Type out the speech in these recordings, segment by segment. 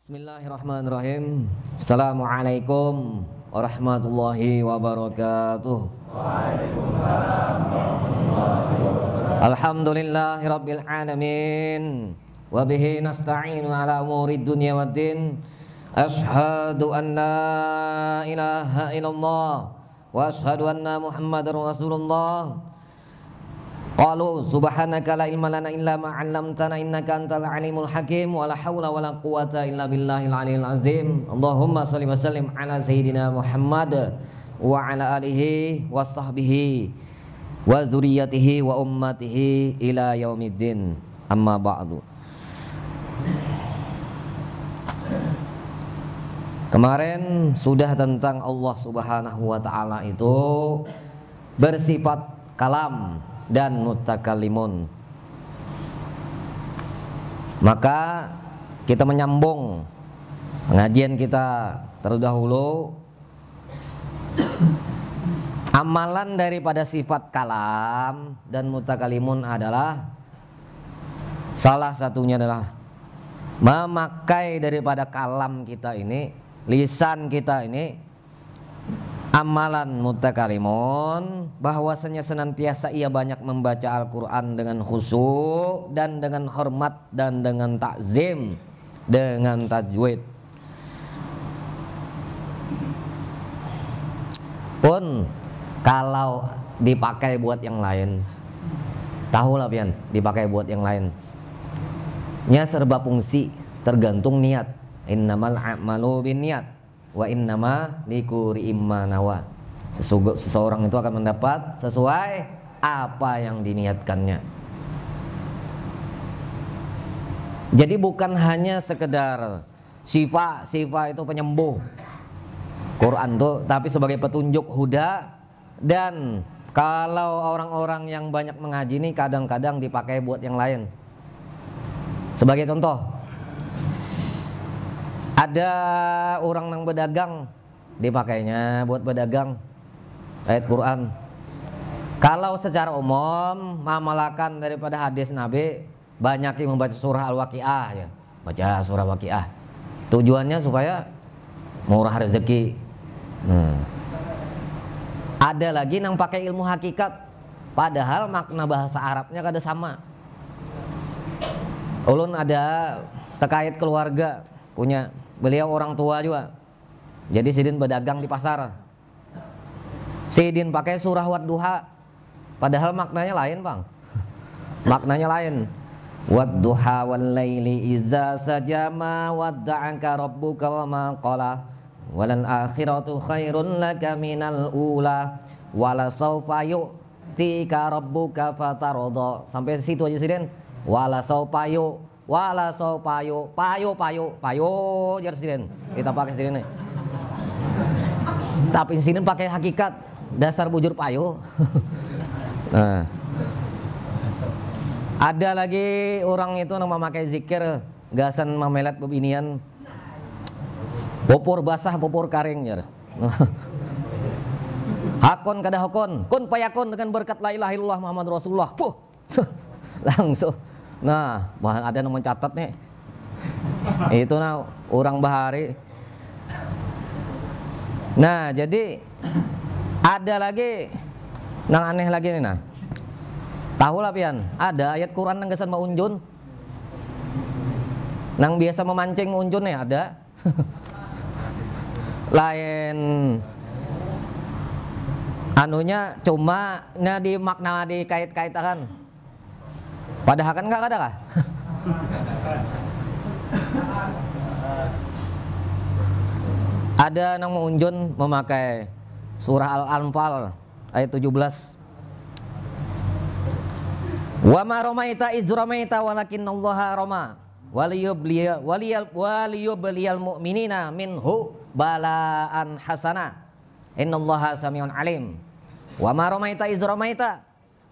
Bismillahirrahmanirrahim. Assalamualaikum warahmatullahi wabarakatuh. Waalaikumsalam warahmatullahi wabarakatuh. Alhamdulillahirabbil alamin. Wa bihi nasta'inu ala umuri dunya waddin. Asyhadu an la ilaha illallah wa asyhadu anna Muhammadar Rasulullah. Qalu subhanaka la ilma lana illa ma 'allamtana innaka antal alimul hakim wa la haula wa la quwwata illa billahil aliyil azim. Allahumma shalli wa sallim ala sayyidina Muhammad wa ala alihi wa sahbihi wa zurriyyatihi wa ummatihi ila yaumiddin. Amma ba'du. Kemarin sudah tentang Allah Subhanahu wa taala itu bersifat kalam dan mutakallimun. Maka kita menyambung pengajian kita terdahulu. Amalan daripada sifat kalam dan mutakallimun adalah salah satunya adalah memakai daripada kalam kita ini, lisan kita ini, amalan mutakallimun, bahwasanya senantiasa ia banyak membaca Al-Quran dengan khusyuk dan dengan hormat dan dengan takzim, dengan tajwid. Pun kalau dipakai buat yang lain, tahulah pian, dipakai buat yang lain, nya serba fungsi, tergantung niat. Innamal a'malu binniyat wa innama likulli imman nawa. Seseorang itu akan mendapat sesuai apa yang diniatkannya. Jadi bukan hanya sekedar syifa itu penyembuh Quran tuh, tapi sebagai petunjuk huda. Dan kalau orang-orang yang banyak mengaji ini kadang-kadang dipakai buat yang lain. Sebagai contoh, ada orang yang berdagang, dipakainya buat berdagang ayat Quran. Kalau secara umum mengamalkan daripada hadis Nabi, banyak yang membaca surah Al-Waqiah ya. Baca surah Waqiah. Tujuannya supaya murah rezeki. Ada lagi yang pakai ilmu hakikat, padahal makna bahasa Arabnya kada sama. Ulun ada terkait keluarga, punya beliau orang tua juga. Jadi sidin berdagang di pasar. Sidin pakai surah Wadduha, padahal maknanya lain, Bang. Maknanya lain. Wadduha wal laili iza sajama wadda'aka rabbuka wa ma qala walal akhiratu khairun laka minal ula wala sawfa yu'tika rabbuka fatarda. Sampai situ aja sidin. Wala sawfa payo jar sidin. Kita pakai sidin nih. Tapi sidin pakai hakikat, dasar bujur payo. Nah, ada lagi orang itu yang memakai zikir gasan memelet bebinian, popor basah popor karing jar. Hakon kada hakon, kun payakun dengan berkat la ilaha illallah Muhammad Rasulullah. Puh. Langsung. Nah, bahan ada yang mencatat nih. Itu nah orang bahari. Nah, jadi ada lagi nang aneh lagi nih nah. Tahu lah pian, ada ayat Quran nang gesan maunjun. Nang biasa memancing unjun nih ada. Lain anunya cuma di makna dikait-kaitkan. Padahal kan enggak ada kah? Ada nang mengunjun memakai surah Al-Anfal ayat 17. Wa ma ramaita iz ramaita walakinallaha rama waliyubliyal mu'minina minhu balaan hasana innallaha samiun alim. Wa ma ramaita iz ramaita,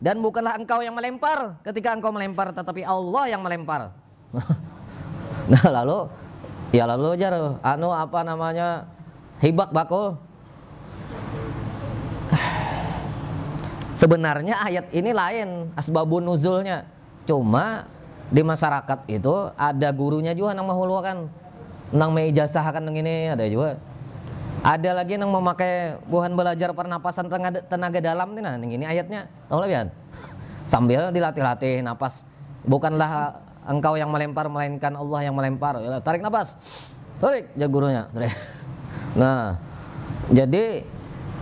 dan bukanlah engkau yang melempar ketika engkau melempar, tetapi Allah yang melempar. Nah lalu jar apa namanya hibak bakul. Sebenarnya ayat ini lain asbabun nuzulnya. Cuma di masyarakat itu ada gurunya juga nang mahuluakan, nang meijazahkan nang ini ada juga. Ada lagi yang memakai buhan belajar pernapasan tenaga dalam nih, nah ini ayatnya, tahu lah Bian? Sambil dilatih-latih napas. Bukanlah engkau yang melempar, melainkan Allah yang melempar. Tarik napas, tarik, ya gurunya. Nah, jadi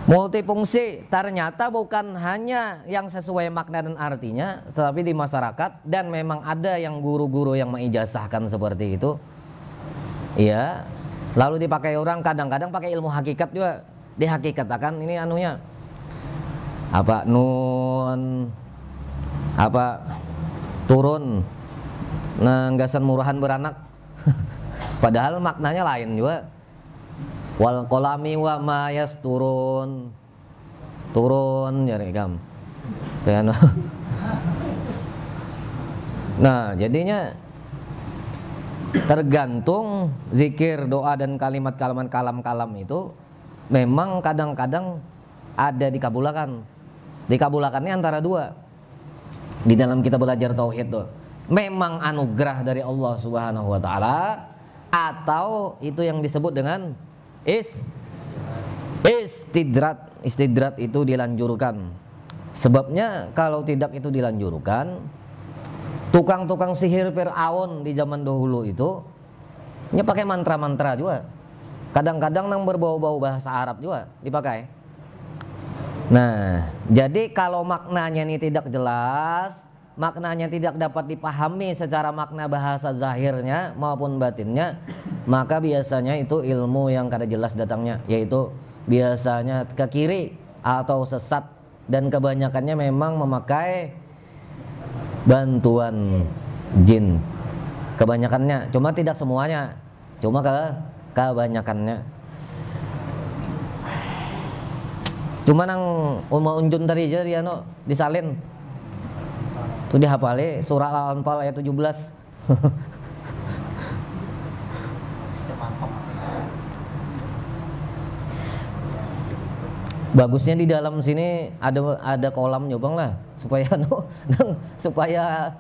multifungsi ternyata bukan hanya yang sesuai makna dan artinya, tetapi di masyarakat dan memang ada yang guru-guru yang mengijazahkan seperti itu. Iya. Lalu dipakai orang, kadang-kadang pakai ilmu hakikat juga. Dihakikatakan ini anunya apa, nun apa, turun nanggasan murahan beranak. Padahal maknanya lain juga. Wal qalami wa ma yasturun, turun ya rekam. Nah, jadinya tergantung zikir, doa dan kalimat-kalimat kalam itu memang kadang-kadang ada dikabulkan. Dikabulkannya antara dua. Di dalam kita belajar tauhid tuh memang anugerah dari Allah Subhanahu wa taala, atau itu yang disebut dengan istidrat. Istidrat itu dilanjurkan. Sebabnya kalau tidak itu dilanjurkan, tukang-tukang sihir Fir'aun di zaman dahulu itu nya pakai mantra-mantra juga. Kadang-kadang nang berbau-bau bahasa Arab juga dipakai. Nah, jadi kalau maknanya ini tidak jelas, maknanya tidak dapat dipahami secara makna bahasa zahirnya maupun batinnya, maka biasanya itu ilmu yang kada jelas datangnya, yaitu biasanya ke kiri atau sesat, dan kebanyakannya memang memakai bantuan jin. Kebanyakannya, cuma tidak semuanya, cuma kebanyakannya. Cuma nang Uma Unjun tadi aja dia no disalin. Tuh dihafali surah Al-Anfal ayat 17. Bagusnya di dalam sini ada kolam nyobang lah supaya supaya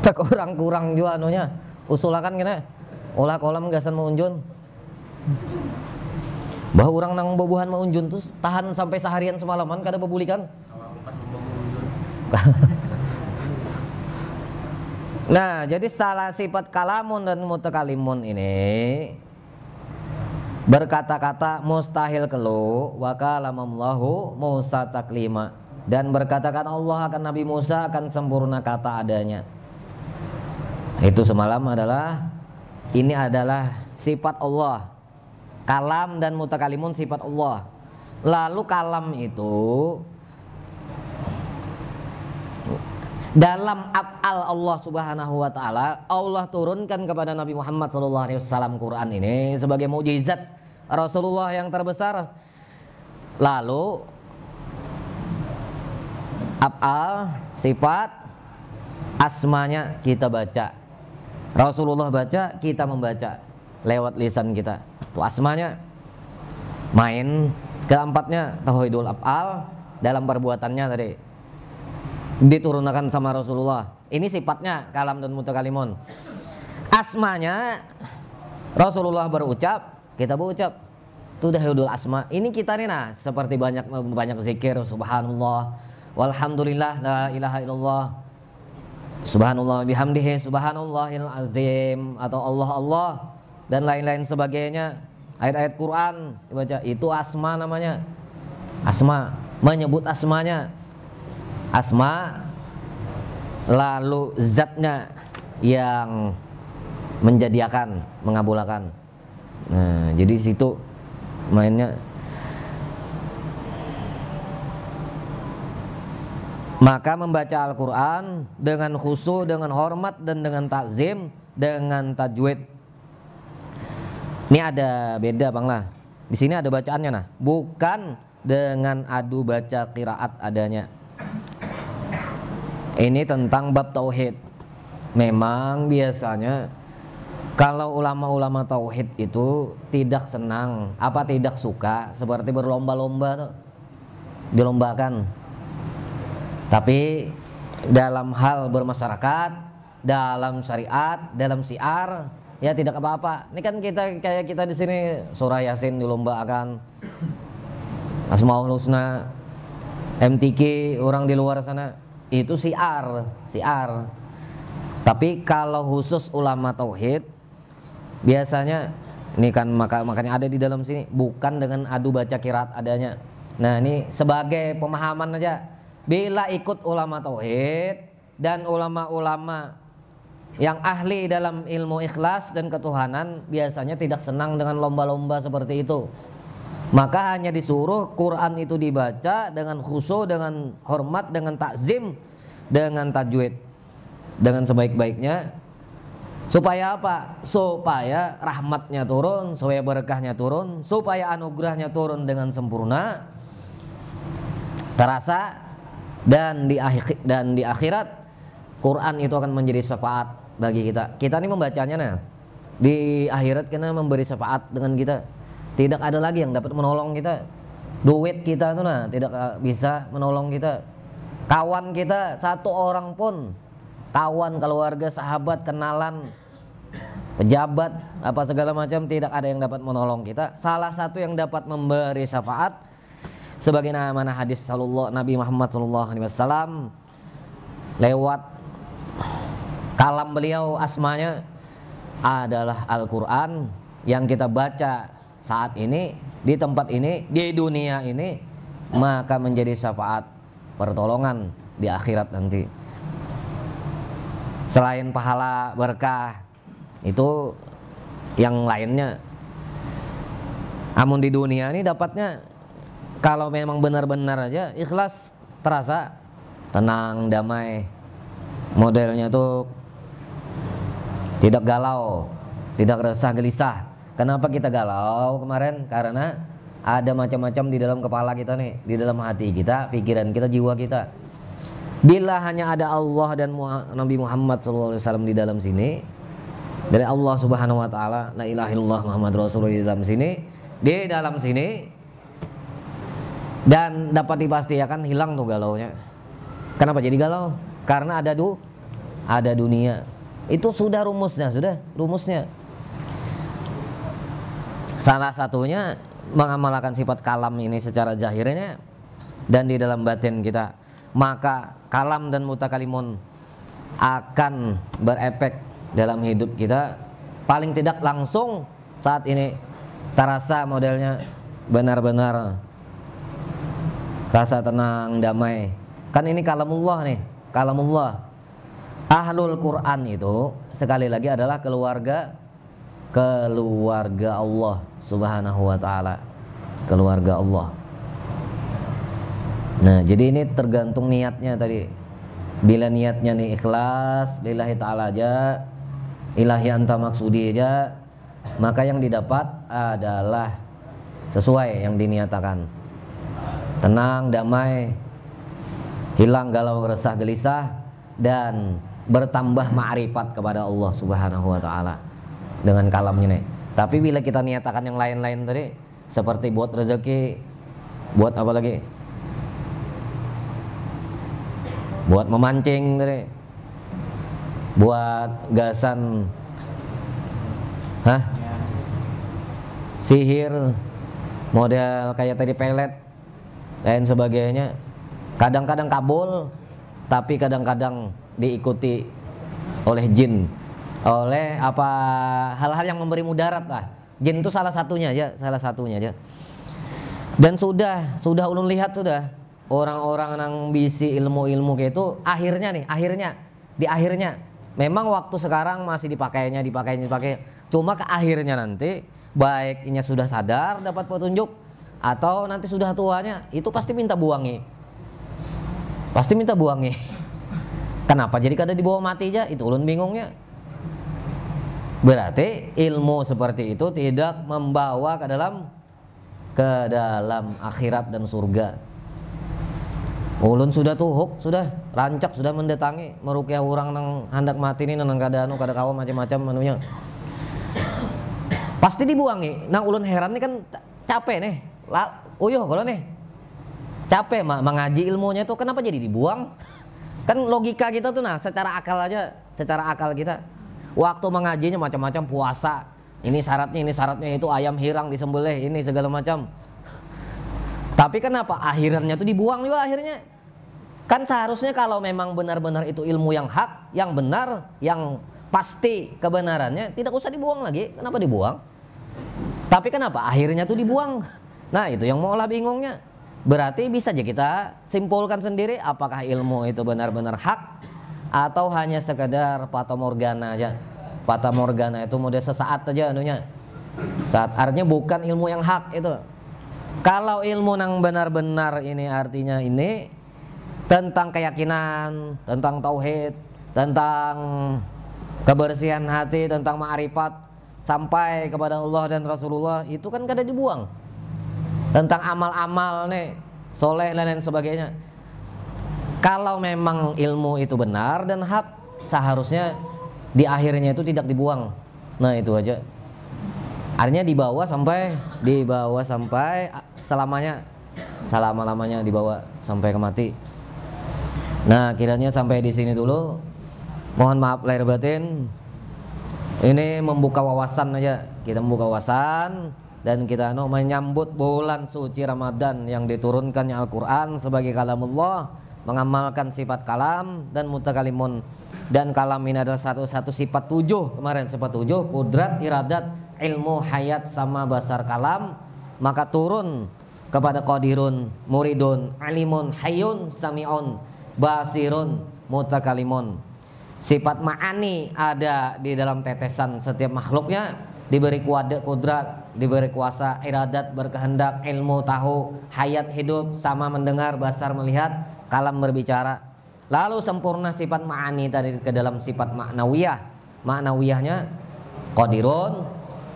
tak kurang juga anunya. Usulakan kena olah kolam gasan Maunjun. Bah orang nang bobohan Maunjun tuh tahan sampai seharian semalaman kada bebulikan. Nah, jadi salah sifat kalamun dan mutakalimun ini berkata-kata mustahil kelu wa kalamallahu Musa taklima, dan berkatakan Allah akan Nabi Musa akan sempurna kata adanya. Itu semalam ini adalah sifat Allah. Kalam dan mutakalimun sifat Allah. Lalu kalam itu dalam af'al Allah Subhanahu wa taala, Allah turunkan kepada Nabi Muhammad sallallahu alaihi wasallam Quran ini sebagai mukjizat Rasulullah yang terbesar. Lalu af'al sifat, asmanya kita baca. Rasulullah baca, kita membaca lewat lisan kita. Itu asmanya. Main keempatnya tauhidul af'al dalam perbuatannya tadi diturunkan sama Rasulullah. Ini sifatnya kalam dan mutakalimun. Asmanya Rasulullah berucap, kita berucap. Itu tauhidul asma. Ini kita nih nah, seperti banyak zikir subhanallah, walhamdulillah, la ilaha illallah, subhanallah bihamdihi, subhanallahil azim, atau Allah Allah dan lain-lain sebagainya. Ayat-ayat Quran dibaca, itu asma namanya. Asma, menyebut asmanya. Asma, lalu zatnya yang menjadikan, mengabulkan. Nah, jadi situ mainnya. Maka membaca Al-Quran dengan khusyuk, dengan hormat, dan dengan takzim, dengan tajwid. Ini ada beda bang lah. Di sini ada bacaannya nah, bukan dengan adu baca qiraat adanya. Ini tentang bab tauhid. Memang biasanya kalau ulama-ulama tauhid itu tidak senang, tidak suka seperti berlomba-lomba tuh. dilombakan. Tapi dalam hal bermasyarakat, dalam syariat, dalam syiar, ya tidak apa-apa. Ini kan kayak kita di sini surah Yasin dilombakan, Asmaul Husna, MTQ orang di luar sana, itu syiar. Tapi kalau khusus ulama tauhid, biasanya ini kan makanya ada di dalam sini, bukan dengan adu baca qiraat adanya. Nah ini sebagai pemahaman aja. Bila ikut ulama tauhid dan ulama-ulama yang ahli dalam ilmu ikhlas dan ketuhanan, biasanya tidak senang dengan lomba-lomba seperti itu. Maka hanya disuruh Quran itu dibaca dengan khusyuk, dengan hormat, dengan takzim, dengan tajwid, dengan sebaik-baiknya. Supaya apa? Supaya rahmatnya turun, supaya berkahnya turun, supaya anugerahnya turun dengan sempurna, terasa, dan di akhirat Quran itu akan menjadi syafaat bagi kita. Kita ini membacanya, nah di akhirat kena memberi syafaat dengan kita. Tidak ada lagi yang dapat menolong kita. Duit kita itu nah tidak bisa menolong kita. Kawan kita satu orang pun, kawan, keluarga, sahabat, kenalan, pejabat, apa segala macam, tidak ada yang dapat menolong kita. Salah satu yang dapat memberi syafaat, sebagaimana hadis Nabi Muhammad SAW lewat kalam beliau, asmanya adalah Al-Quran, yang kita baca saat ini, di tempat ini, di dunia ini, maka menjadi syafaat pertolongan di akhirat nanti. Selain pahala berkah itu yang lainnya, namun di dunia ini dapatnya kalau memang benar-benar aja ikhlas, terasa tenang, damai, modelnya tuh tidak galau, tidak resah gelisah. Kenapa kita galau kemarin? Karena ada macam-macam di dalam kepala kita nih, di dalam hati kita, pikiran kita, jiwa kita. Bila hanya ada Allah dan Nabi Muhammad SAW di dalam sini, dari Allah Subhanahu Wa Taala, la ilaha illallah Muhammad Rasulullah di dalam sini, dan dapat dipastikan hilang tuh galaunya. Kenapa jadi galau? Karena ada dunia. Itu sudah rumusnya. Salah satunya mengamalkan sifat kalam ini secara zahirnya dan di dalam batin kita. Maka kalam dan mutakalimun akan berefek dalam hidup kita. Paling tidak langsung saat ini terasa modelnya benar-benar rasa tenang, damai. Kan ini kalamullah nih, kalamullah. Ahlul Quran itu sekali lagi adalah keluarga Allah Subhanahu Wa Taala, keluarga Allah. Nah jadi ini tergantung niatnya tadi. Bila niatnya nih ikhlas lillahi ta'ala aja, ilahi anta maksudi aja, maka yang didapat adalah sesuai yang diniatakan. Tenang, damai, hilang galau, resah, gelisah, dan bertambah ma'rifat kepada Allah Subhanahu Wa Taala dengan kalamnya nih. Tapi bila kita niatakan yang lain-lain tadi, seperti buat rezeki, buat apa lagi? Buat memancing tadi, buat gasan, sihir, model kayak tadi pelet, lain sebagainya. Kadang-kadang kabul, tapi kadang-kadang diikuti oleh jin, oleh apa hal-hal yang memberi mudarat lah. Jin itu salah satunya aja. Dan sudah ulun lihat sudah orang-orang yang bisi ilmu-ilmu kayak itu akhirnya memang waktu sekarang masih dipakai. Cuma ke akhirnya nanti baiknya sudah sadar dapat petunjuk atau nanti sudah tuanya itu pasti minta buangi. Kenapa jadi kada dibawa mati aja? Itu ulun bingungnya. Berarti ilmu seperti itu tidak membawa ke dalam akhirat dan surga. Ulun sudah tuhuk, sudah rancak, sudah mendatangi merukyah orang nang hendak mati ini nang kada kawa macam-macam manunya. Pasti dibuangi. Nang ulun heran nih kan capek nih. Uyuh kalau nih. capek mengaji ilmunya itu, kenapa jadi dibuang? Kan logika kita tuh, nah secara akal aja, secara akal kita waktu mengajinya macam-macam, puasa ini syaratnya itu ayam hirang disembelih ini segala macam. Tapi kenapa akhirnya tuh dibuang juga akhirnya? Kan seharusnya kalau memang benar-benar itu ilmu yang hak, yang benar, yang pasti kebenarannya, tidak usah dibuang lagi. Kenapa dibuang? Tapi kenapa akhirnya tuh dibuang? Nah itu yang maulah bingungnya. Berarti bisa aja kita simpulkan sendiri apakah ilmu itu benar-benar hak atau hanya sekedar fata morgana aja. Fata morgana itu model sesaat aja anunya. Saat artinya bukan ilmu yang hak itu. Kalau ilmu yang benar-benar ini artinya ini tentang keyakinan, tentang tauhid, tentang kebersihan hati, tentang ma'rifat sampai kepada Allah dan Rasulullah, itu kan kada dibuang. Tentang amal-amal nih, soleh dan lain sebagainya. Kalau memang ilmu itu benar dan hak, seharusnya di akhirnya itu tidak dibuang. Nah itu aja. Artinya dibawa sampai selamanya, selama-lamanya dibawa sampai ke mati. Nah kiranya sampai di sini dulu. Mohon maaf lahir batin. Ini membuka wawasan aja. Kita membuka wawasan dan kita menyambut bulan suci Ramadan yang diturunkannya Al-Quran sebagai kalamullah, mengamalkan sifat kalam dan mutakalimun. Dan kalam ini adalah satu sifat 7 kemarin, sifat 7 kudrat, iradat, ilmu, hayat sama basar kalam. Maka turun kepada qadirun, muridun, alimun, hayyun, sami'un, basirun, mutakalimun. Sifat ma'ani ada di dalam tetesan setiap makhluknya, diberi kudrat, diberi kuasa, iradat, berkehendak, ilmu, tahu, hayat, hidup, sama mendengar, basar, melihat, kalam, berbicara. Lalu sempurna sifat ma'ani tadi ke dalam sifat ma'nawiyah. Ma'nawiyahnya qadirun,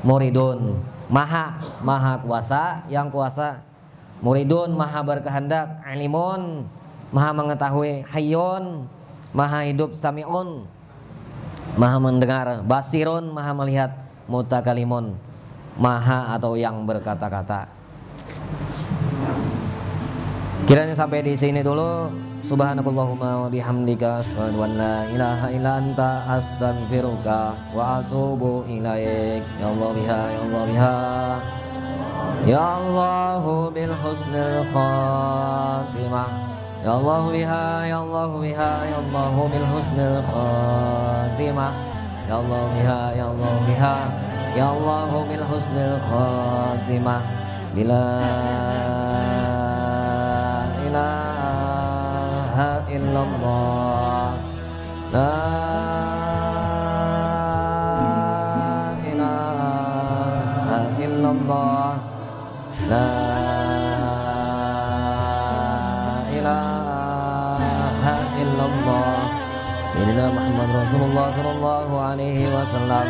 muridun, maha kuasa, yang kuasa. Muridun, maha berkehendak. Alimun, maha mengetahui. Hayyun, maha hidup. Sami'un, maha mendengar. Basirun, maha melihat. Mutakalimun, maha atau yang berkata-kata. Kiranya sampai di sini dulu. Subhanakallahumma wa bihamdika asyhadu an la ilaha illa anta astaghfiruka wa atubu ilaik. Ya Allah biha, ya Allah biha, ya Allahu bil husnil khatimah. Ya Allah biha, ya Allah biha, ya Allahu bil husnil khatimah. Ya Allah biha, ya Allah biha, ya Allahu bil husnil khatimah. Bila ilaha illallah, la ilaha illallah, la ilaha illallah. Sayyidina Muhammad Rasulullah sallallahu alaihi wasallam.